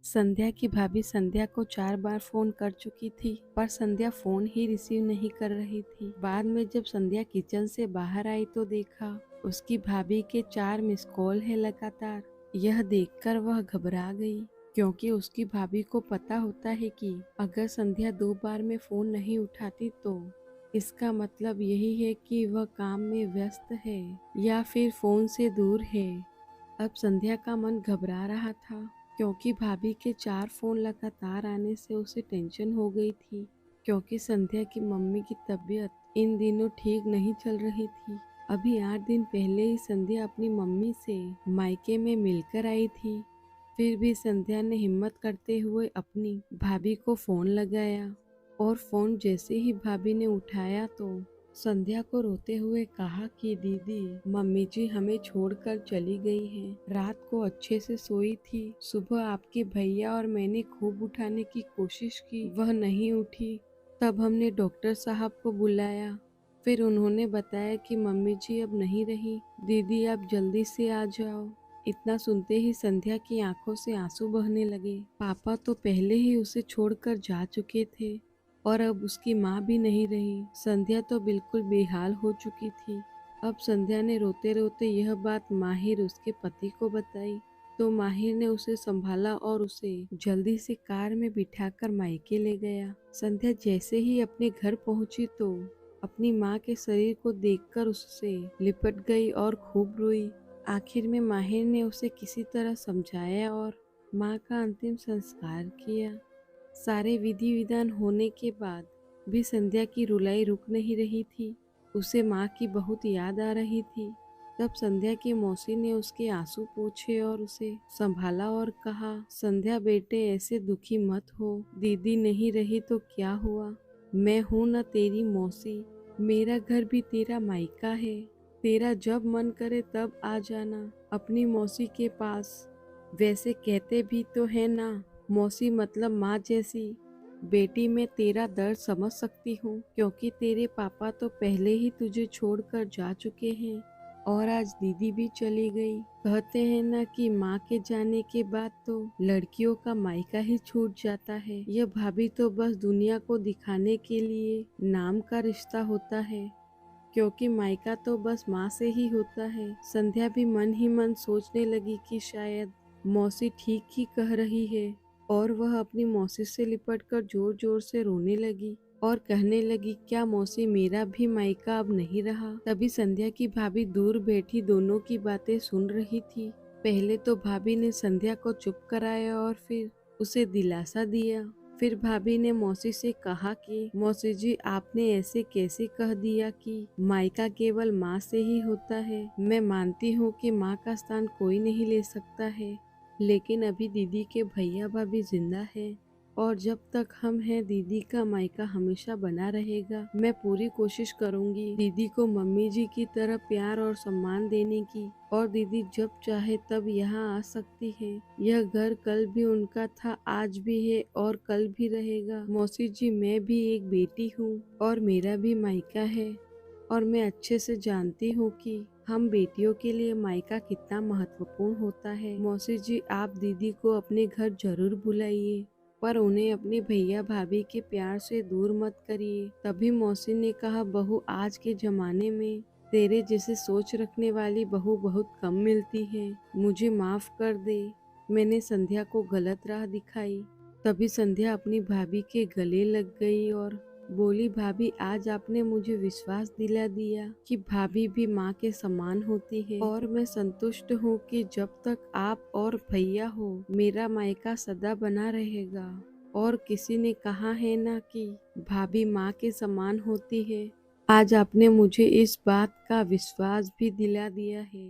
संध्या की भाभी संध्या को 4 बार फोन कर चुकी थी, पर संध्या फोन ही रिसीव नहीं कर रही थी। बाद में जब संध्या किचन से बाहर आई तो देखा उसकी भाभी के 4 मिस कॉल है लगातार। यह देखकर वह घबरा गई, क्योंकि उसकी भाभी को पता होता है कि अगर संध्या 2 बार में फोन नहीं उठाती तो इसका मतलब यही है कि वह काम में व्यस्त है या फिर फोन से दूर है। अब संध्या का मन घबरा रहा था, क्योंकि भाभी के 4 फोन लगातार आने से उसे टेंशन हो गई थी, क्योंकि संध्या की मम्मी की तबीयत इन दिनों ठीक नहीं चल रही थी। अभी 8 दिन पहले ही संध्या अपनी मम्मी से मायके में मिलकर आई थी। फिर भी संध्या ने हिम्मत करते हुए अपनी भाभी को फोन लगाया, और फोन जैसे ही भाभी ने उठाया तो संध्या को रोते हुए कहा कि दीदी, मम्मी जी हमें छोड़कर चली गई हैं। रात को अच्छे से सोई थी, सुबह आपके भैया और मैंने खूब उठाने की कोशिश की, वह नहीं उठी। तब हमने डॉक्टर साहब को बुलाया, फिर उन्होंने बताया कि मम्मी जी अब नहीं रही, दीदी आप जल्दी से आ जाओ। इतना सुनते ही संध्या की आंखों से आंसू बहने लगे। पापा तो पहले ही उसे छोड़कर जा चुके थे, और अब उसकी माँ भी नहीं रही। संध्या तो बिल्कुल बेहाल हो चुकी थी। अब संध्या ने रोते रोते यह बात माहिर उसके पति को बताई, तो माहिर ने उसे संभाला और उसे जल्दी से कार में बिठाकर मायके ले गया। संध्या जैसे ही अपने घर पहुंची तो अपनी माँ के शरीर को देखकर उससे लिपट गई और खूब रोई। आखिर में माहिर ने उसे किसी तरह समझाया और माँ का अंतिम संस्कार किया। सारे विधि विधान होने के बाद भी संध्या की रुलाई रुक नहीं रही थी। उसे माँ की बहुत याद आ रही थी। तब संध्या की मौसी ने उसके आंसू पोंछे और उसे संभाला और कहा, संध्या बेटे ऐसे दुखी मत हो, दीदी नहीं रही तो क्या हुआ, मैं हूँ न तेरी मौसी, मेरा घर भी तेरा मायका है। तेरा जब मन करे तब आ जाना अपनी मौसी के पास। वैसे कहते भी तो है ना, मौसी मतलब माँ जैसी। बेटी मैं तेरा दर्द समझ सकती हूँ, क्योंकि तेरे पापा तो पहले ही तुझे छोड़कर जा चुके हैं और आज दीदी भी चली गई। कहते हैं ना कि माँ के जाने के बाद तो लड़कियों का मायका ही छूट जाता है। यह भाभी तो बस दुनिया को दिखाने के लिए नाम का रिश्ता होता है, क्योंकि मायका तो बस माँ से ही होता है। संध्या भी मन ही मन सोचने लगी कि शायद मौसी ठीक ही कह रही है, और वह अपनी मौसी से लिपटकर जोर जोर से रोने लगी और कहने लगी, क्या मौसी मेरा भी मायका अब नहीं रहा। तभी संध्या की भाभी दूर बैठी दोनों की बातें सुन रही थी। पहले तो भाभी ने संध्या को चुप कराया और फिर उसे दिलासा दिया। फिर भाभी ने मौसी से कहा कि मौसी जी आपने ऐसे कैसे कह दिया कि मायका केवल माँ से ही होता है। मैं मानती हूँ कि माँ का स्थान कोई नहीं ले सकता है, लेकिन अभी दीदी के भैया भाभी जिंदा है, और जब तक हम हैं दीदी का मायका हमेशा बना रहेगा। मैं पूरी कोशिश करूंगी दीदी को मम्मी जी की तरह प्यार और सम्मान देने की, और दीदी जब चाहे तब यहाँ आ सकती है। यह घर कल भी उनका था, आज भी है और कल भी रहेगा। मौसी जी मैं भी एक बेटी हूँ और मेरा भी मायका है, और मैं अच्छे से जानती हूँ कि हम बेटियों के लिए मायका कितना महत्वपूर्ण होता है। मौसी जी आप दीदी को अपने घर जरूर बुलाइए, पर उन्हें अपने भैया भाभी के प्यार से दूर मत करिए। तभी मौसी ने कहा, बहू आज के जमाने में तेरे जैसे सोच रखने वाली बहू बहुत कम मिलती है, मुझे माफ कर दे, मैंने संध्या को गलत राह दिखाई। तभी संध्या अपनी भाभी के गले लग गई और बोली, भाभी आज आपने मुझे विश्वास दिला दिया कि भाभी भी माँ के समान होती है, और मैं संतुष्ट हूँ कि जब तक आप और भैया हो मेरा मायका सदा बना रहेगा। और किसी ने कहा है ना कि भाभी माँ के समान होती है, आज आपने मुझे इस बात का विश्वास भी दिला दिया है।